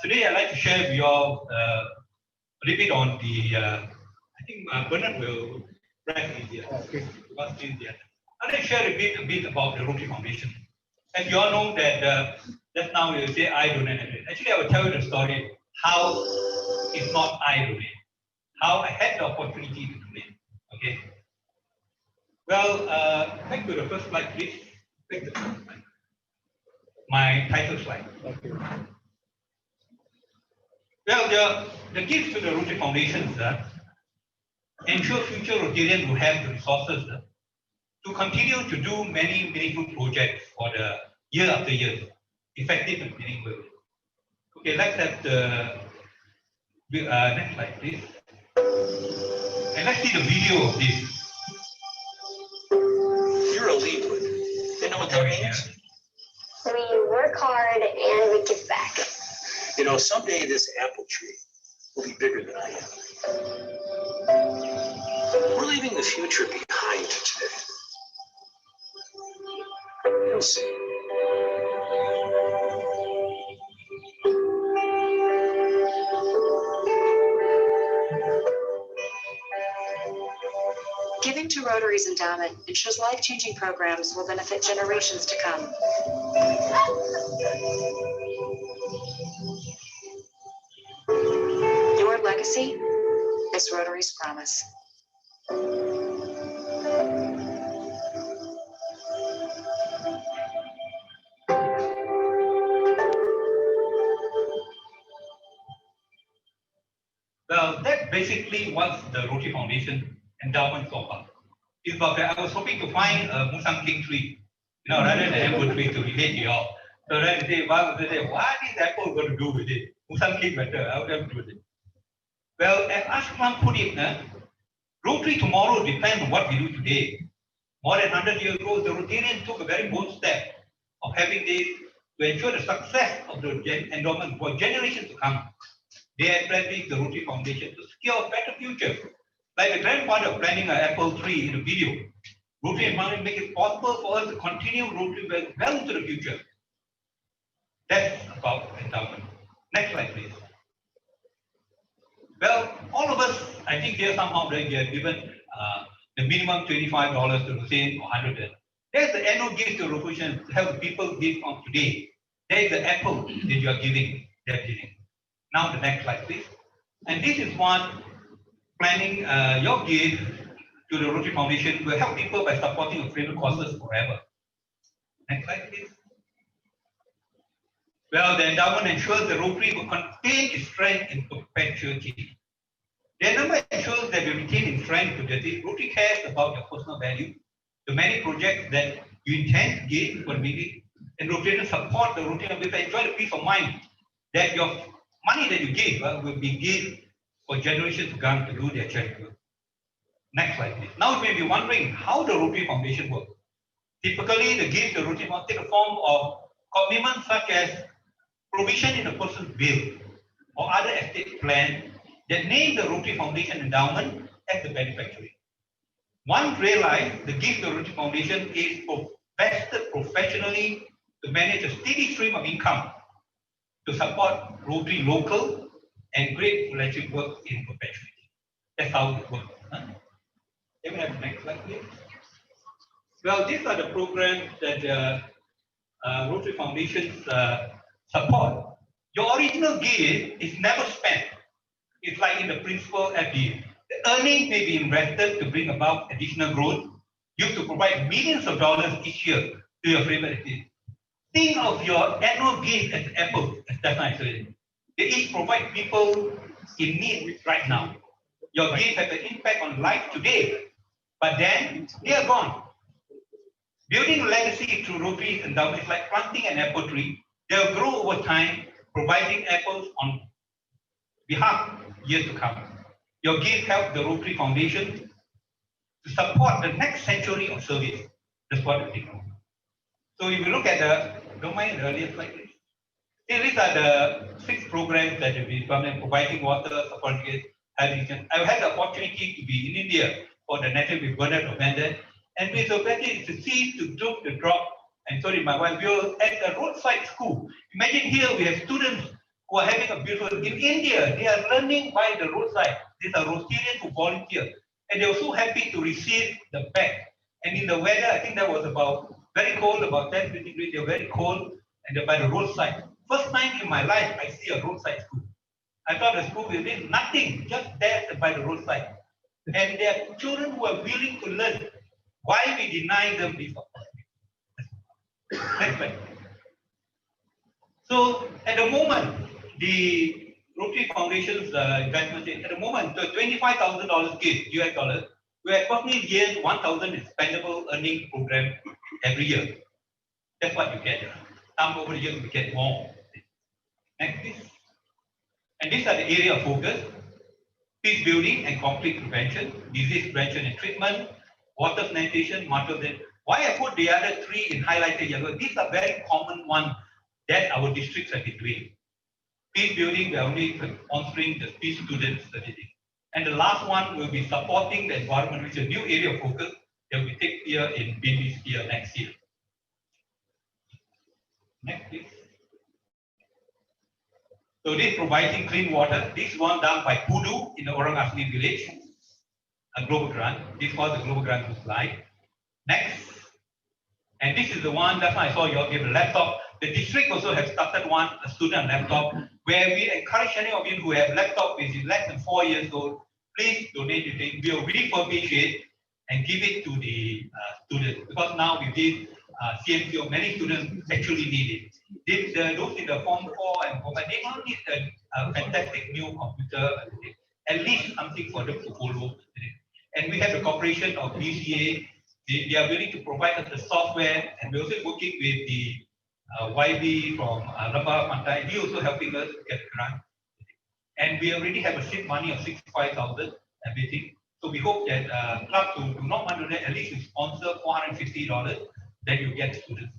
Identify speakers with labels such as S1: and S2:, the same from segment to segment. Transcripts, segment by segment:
S1: today I'd like to share with you all a little bit on the, I think Bernard will write it here. Okay. I'd like to share a bit about the Rotary Foundation. As you all know that just now you say I donate. Actually, I will tell you the story how it's not I donate, how I had the opportunity to donate. Okay. Well, back to the first slide, please. Back to the first slide. My title slide. Okay. Well, the gifts to the Rotary Foundation ensure future Rotarians will have the resources to continue to do many meaningful projects for the year after year, effective and meaningful. Okay, let's have the next slide, please. And let's see the video of this.
S2: You're a Libra. You know what that means?
S3: We work hard and we give back.
S2: You know, someday this apple tree will be bigger than I am. We're leaving the future behind today. You'll see.
S4: Giving to Rotary's endowment ensures life-changing programs will benefit generations to come. Your legacy is Rotary's promise.
S1: Well, that basically was the Rotary Foundation endowment so far. It's about that I was hoping to find a Musang King tree, rather than an apple tree to relate to you all. So then they say, what is Apple going to do with it? Musang King better, how do do with it? Well, as Ashman put it, Rotary tomorrow depends on what we do today. More than 100 years ago, the Rotarians took a very bold step of having this to ensure the success of the endowment for generations to come. They established the Rotary Foundation to secure a better future. Like the grandfather planting an apple tree in the video, Rotary Endowment make it possible for us to continue Rotary well into the future. That's about endowment. Next slide, please. Well, all of us, I think here somehow they are given the minimum $25 to Rotary or $100. There's the annual gift to Rotary to help people give from today. There's the apple that you are giving, they're giving. Now the next slide, please. And this is one planning your gift to the Rotary Foundation will help people by supporting your favorite causes forever. Next slide, please. Well, the endowment ensures the Rotary will contain its strength in perpetuity. The endowment ensures that we retain its strength because the Rotary cares about your personal value, the many projects that you intend to give for the meeting, and Rotarians support the Rotary and will enjoy the peace of mind that your money that you give will be given for generations to come to do their charity work. Next slide, please. Now you may be wondering how the Rotary Foundation works. Typically, the gift to the Rotary Foundation take a form of commitments such as provision in a person's will or other estate plan that name the Rotary Foundation endowment as the beneficiary. Once realized, the gift to the Rotary Foundation is vested professionally to manage a steady stream of income to support Rotary local and great philanthropic work in perpetuity. That's how it works. Can we have the next slide, please? Well, these are the programs that Rotary Foundations support. Your original gift is never spent. It's like in the principal FD. The earnings may be invested to bring about additional growth, used to provide millions of dollars each year to your favorite activity. Think of your annual gift as Apple, as Stefan said. They each provide people in need right now. Your gift has an impact on life today, but then they are gone. Building a legacy through Rotary endowment is like planting an apple tree. They'll grow over time, providing apples on behalf of years to come. Your gift helps the Rotary Foundation to support the next century of service. That's what we do. So if you look at don't mind the earlier slide, please. These are the 6 programs that we providing water, supporting health. I've had the opportunity to be in India for the National with Bernard event, and we so glad to see to do the drop. And sorry, my wife, we were at a roadside school. Imagine here we have students who are having a beautiful, in India, they are learning by the roadside. These are Rotarians who volunteer. And they were so happy to receive the bag. And in the weather, I think that was about very cold, about 10, 20 degrees, they were very cold, and they're by the roadside. First time in my life, I see a roadside school. I thought the school will be nothing, just there by the roadside. And there are children who are willing to learn. Why we deny them this opportunity? Next slide. So at the moment, the Rotary Foundation's investment, at the moment, the $25,000 gift, US dollars, we are approximately years 1,000 spendable earning program every year. That's what you get. Some over the years we get more. Next, please. And these are the area of focus: peace building and conflict prevention, disease prevention and treatment, water sanitation, martial. Why I put the other three in highlighted yellow? These are very common ones that our districts have been doing. Peace building, we are only sponsoring the peace students studying. And the last one will be supporting the environment, which is a new area of focus that we take here in this year, next year. Next, please. So this providing clean water. This one done by Pudu in the Orang Asli village, a global grant. This was the global grant to slide. Next. And this is the one that I saw you all give a laptop. The district also has started one, a student laptop, where we encourage any of you who have laptop which is less than 4 years old, please donate it. We'll refurbish it and give it to the students. Because now with this CMCO, many students actually need it. Those in the Form 4 and Form 5, they don't need a fantastic new computer, at least something for them to follow. And we have the cooperation of BCA. They are willing to provide us the software, and we're also working with the YB from Lamba Pantai. He also helping us get the grant. And we already have a seed money of 65,000, everything. So we hope that clubs who do not want to do that, at least you sponsor $450, then you get students.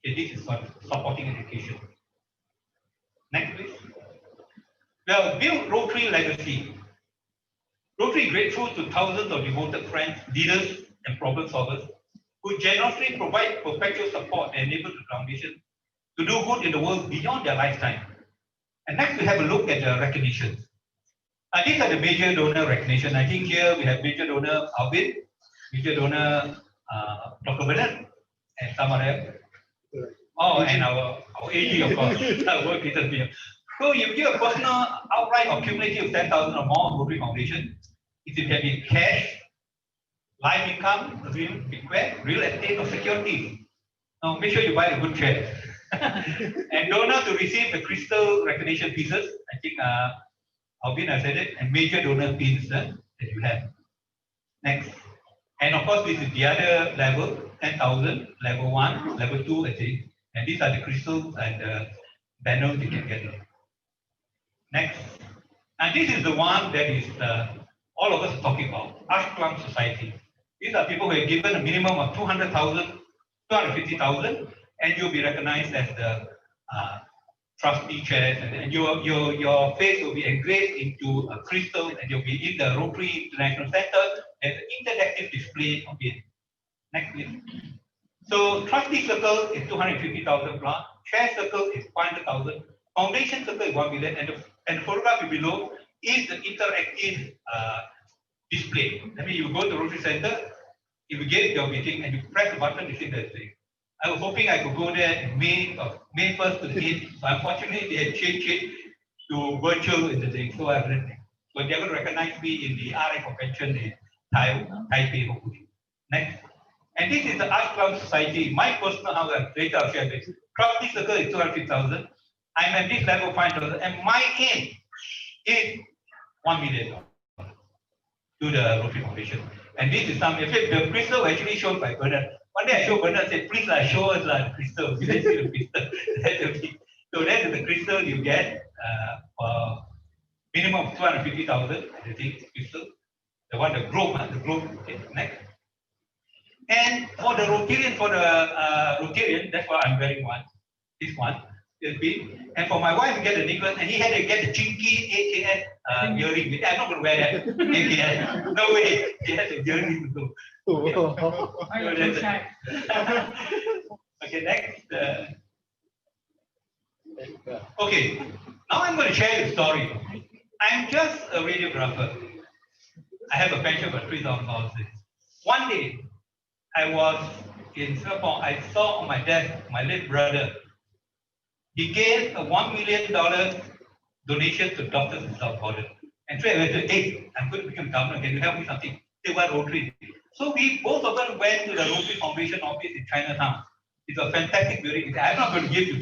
S1: Okay, this is for supporting education. Next, please. Well, build Rotary legacy. Rotary grateful to thousands of devoted friends, leaders, and problem solvers who generously provide perpetual support and enable the foundation to do good in the world beyond their lifetime. And next, we have a look at the recognitions. These are the major donor recognition. I think here we have major donor Alvin, major donor Dr. Bernard, and some of them. Oh, and our AG, of course, our work is here. So you give a personal outright or cumulative of 10,000 or more Rotary Foundation. It can be cash, life income, real estate, or securities. Now make sure you buy a good chair. And donor to receive the crystal recognition pieces. I think Alvin has said it, and major donor pins that you have. Next. And of course, this is the other level, 10,000, level 1, level 2, I think. And these are the crystals and the banners you can get. Next. And this is the one that is all of us are talking about, Ashram Society. These are people who are given a minimum of 200,000, 250,000, and you'll be recognized as the trustee chairs, and your face will be engraved into a crystal, and you'll be in the Rotary International Center as an interactive display of it. Next, please. So trustee circle is 250,000 plus, chair circle is 500,000, foundation circle is 1 million, and the photograph below is the interactive display. I mean, you go to Rotary Center, if you get your meeting and you press the button, you see that thing. I was hoping I could go there in May 1st to the 8th, but unfortunately they had changed it to virtual in the thing, so I've written. So they're going to recognize me in the RA convention in Taipei, hopefully. Next. And this is the Art Club Society. My personal house, later I'll share this. Trustee circle is 250,000. I'm at this level 5,000, and my aim is $1 million to the Rotary Foundation. And this is some, in fact, the crystal actually shown by Bernard. One day I showed Bernard, said, please show us the crystal. We didn't see the crystal. So that is the crystal you get for minimum of 250,000, I think, crystal. The one, the globe, okay, next. And for the Rotarian, Rotarian, that's what I'm wearing one. This one, this big. And for my wife, we get the necklace, and he had to get the chinky AKS earring. I'm not going to wear that. AKS. No way. He has a earring to go. Okay, okay next. Okay, now I'm going to share a story. I'm just a radiographer. I have a pension for $3,000. One day, I was in Singapore. I saw on my desk my late brother. He gave a $1 million donation to Doctors Without Borders. And so I said, hey, I'm going to become governor. Can you help me something? They were Rotary. So we both of them went to the Rotary Foundation office in Chinatown. It's a fantastic building. I'm not going to give you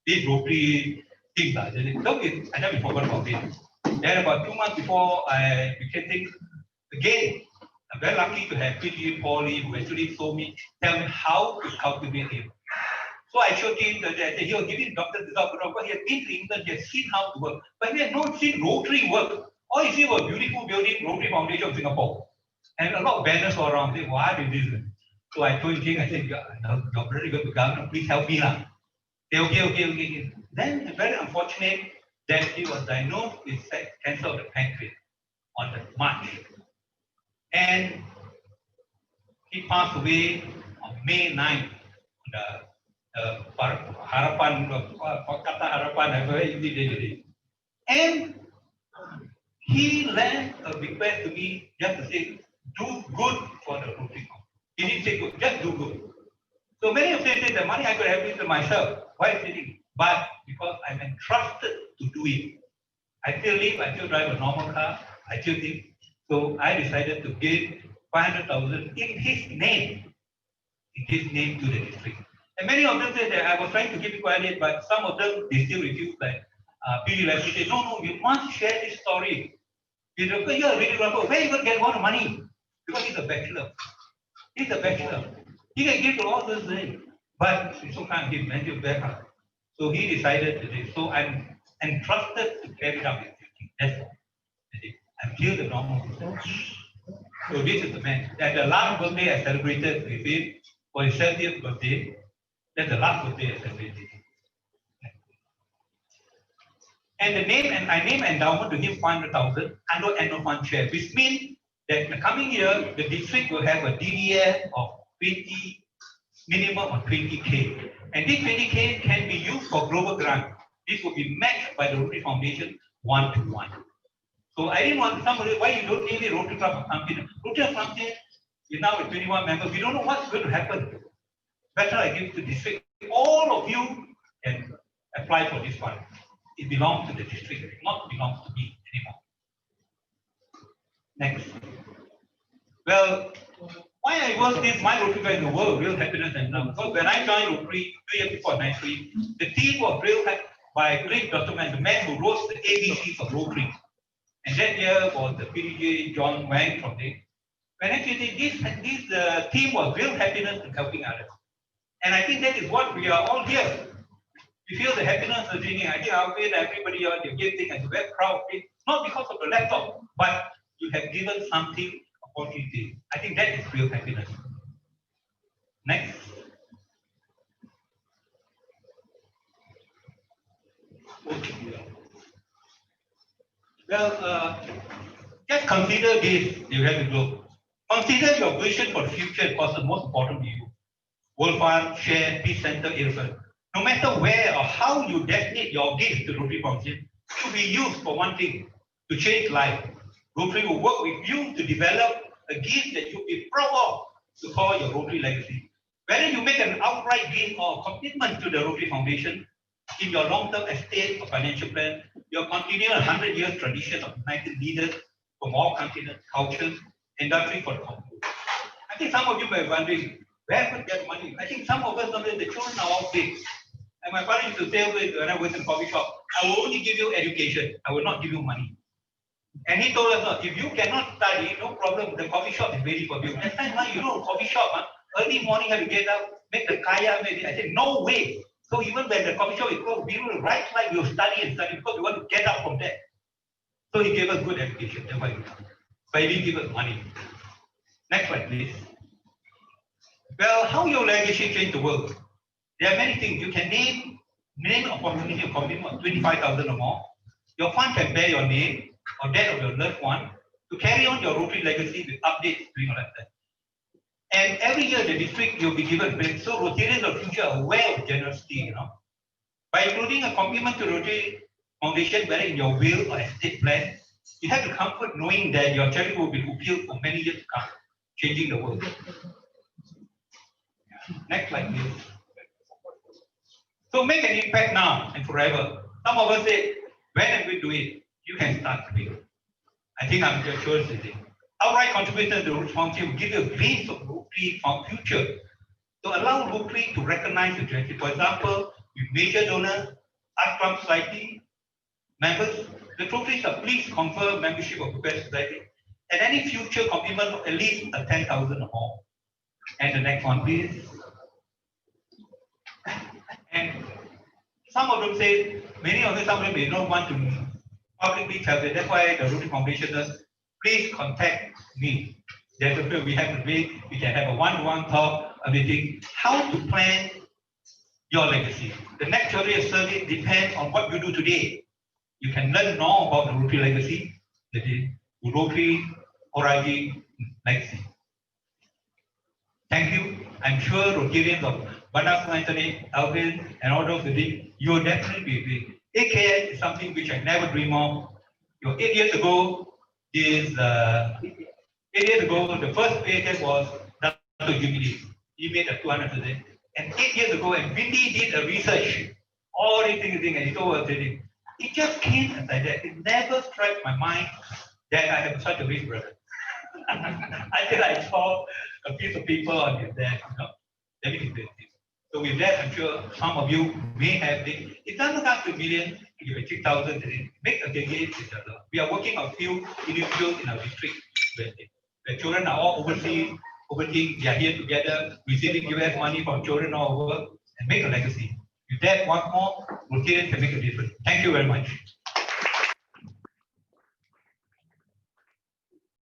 S1: this Rotary thing. So I never forgot about it. Then about 2 months before I became things, again, I'm very lucky to have PG Paulie who actually tell me how to cultivate him. So I showed him that he was giving Dr. But he had been to England, he had seen how to work, but he had not seen Rotary work. All he see was a beautiful building, Rotary Foundation of Singapore. And a lot of banners were around. I said, why did this? So I told him, I said, you're very good to governor, please help me now. Okay. Then it's very unfortunate that he was diagnosed with cancer of the pancreas on the March. And he passed away on May 9th on the Harapan, Kata Harapan, a very easy day today. And he left a request to me just to say, do good for the Rotary. He didn't say good, just do good. So many of them say the money I could have given to myself. Why is it? But because I'm entrusted to do it. I still live, I still drive a normal car, I still think. So I decided to give 500,000 in his name to the district. And many of them said that I was trying to keep it quiet, but some of them, they still refuse. Like P.D. Lioh said, no, you must share this story. You're a radiographer, where are you going to get all the money? Because he's a bachelor. He can give to all those things, but he still can't give mental backup. So he decided to do. So I'm entrusted to carry out his duty. That's all. I'm still the normal person. So this is the man. At the last birthday I celebrated with him for his 70th birthday. That's the last birthday I celebrated. And I named endowment to him 500,000 under annual fund share, which means that in the coming year, the district will have a DDF of 20, minimum of 20K. And this 20K can be used for global grant. This will be matched by the Rotary Foundation 1-to-1. So I didn't want somebody, why you don't need a Rotary Club of something? Rotary Club something is now with 21 members. We don't know what's going to happen. Better I give it to the district. All of you can apply for this fund. It belongs to the district, it not belongs to me anymore. Next. Well, why I was this my Rotary in the world, real happiness and love. Because when I joined Rotary 2 years before 93, the team was real by a great document, the man who wrote the ABCs of Rotary. And that year was the IPDG John Wang from there. When actually this team was real happiness in helping others. And I think that is what we are all here. We feel the happiness of doing it. I think I'll feel everybody on your giving and very proud of it, not because of the laptop, but you have given something opportunity. I think that is real happiness. Next. Okay. Well, just consider this, you have to go. Consider your vision for the future because the most important to you. World Fund, share, peace center, irrelevant. No matter where or how you designate your gifts to Rotary Foundation, should be used for one thing, to change life. Rotary will work with you to develop a gift that you'll be proud of to call your Rotary legacy. Whether you make an outright gift or commitment to the Rotary Foundation in your long-term estate or financial plan, you'll continue a 100-year tradition of united leaders from all continents, cultures, industry for the community. I think some of you may be wondering, where could get money? I think some of us, the children are all big. And my father used to say when I was in a coffee shop, I will only give you education, I will not give you money. And he told us, no, if you cannot study, no problem, the coffee shop is ready for you. Next time, you know, coffee shop, early morning have to get up, make the kaya, maybe. I said, no way. So even when the coffee shop is closed, we will right like we will study and study because we want to get up from there. So he gave us good education, that's why we come. But he didn't give us money. Next one, please. Well, how your legacy change the world? There are many things. You can name opportunity of commitment of 25,000 or more. Your fund can bear your name or that of your loved one to carry on your Rotary legacy with updates during all that. And every year the district you'll be given, so Rotarians of the future are aware of generosity, you know. By including a compliment to Rotary Foundation, whether in your will or estate plan, you have the comfort knowing that your charity will be fulfilled for many years to come, changing the world. Next slide, please. So make an impact now and forever. Some of us say, when am we do it? You can start today. I think I'm sure today. Outright contribution to the Rotary Foundation will give you a glimpse of Rotary future. To allow Rotary to recognize the charity. For example, with major donors, Art Club Society members, the Rotaries are please confer membership of the Best Society and any future compliment of at least 10,000 or more. And the next one, please. And some of them say, many of them, some of them may not want to publicly tell them. That's why the Rotary Foundation does, please contact me. There's a we have today, we can have a one-to-one talk, a meeting, how to plan your legacy. The next area of service depends on what you do today. You can learn more about the Rotary legacy, that is Rotary Origin legacy. Thank you. I'm sure Rotarians of Bandar Internet, Alvin, and all those today, you will definitely be big. AKS is something which I never dreamed of. 8 years ago is 8 years ago, the first AKS was Dr. Jubilee. He made a 200%. And 8 years ago, and Bindi did a research, all these things, and he told us, it just came as like that. It never struck my mind that I have such a rich brother. Until I saw a piece of paper on his desk, let me do this. So with that, I'm sure some of you may have this. It doesn't have to million, you have 6,000, make a delegate. We are working on a few individuals in our district where the children are all overseas, they are here together, receiving US money from children all over, and make a legacy. With that, one more, Rotarian can make a difference. Thank you very much.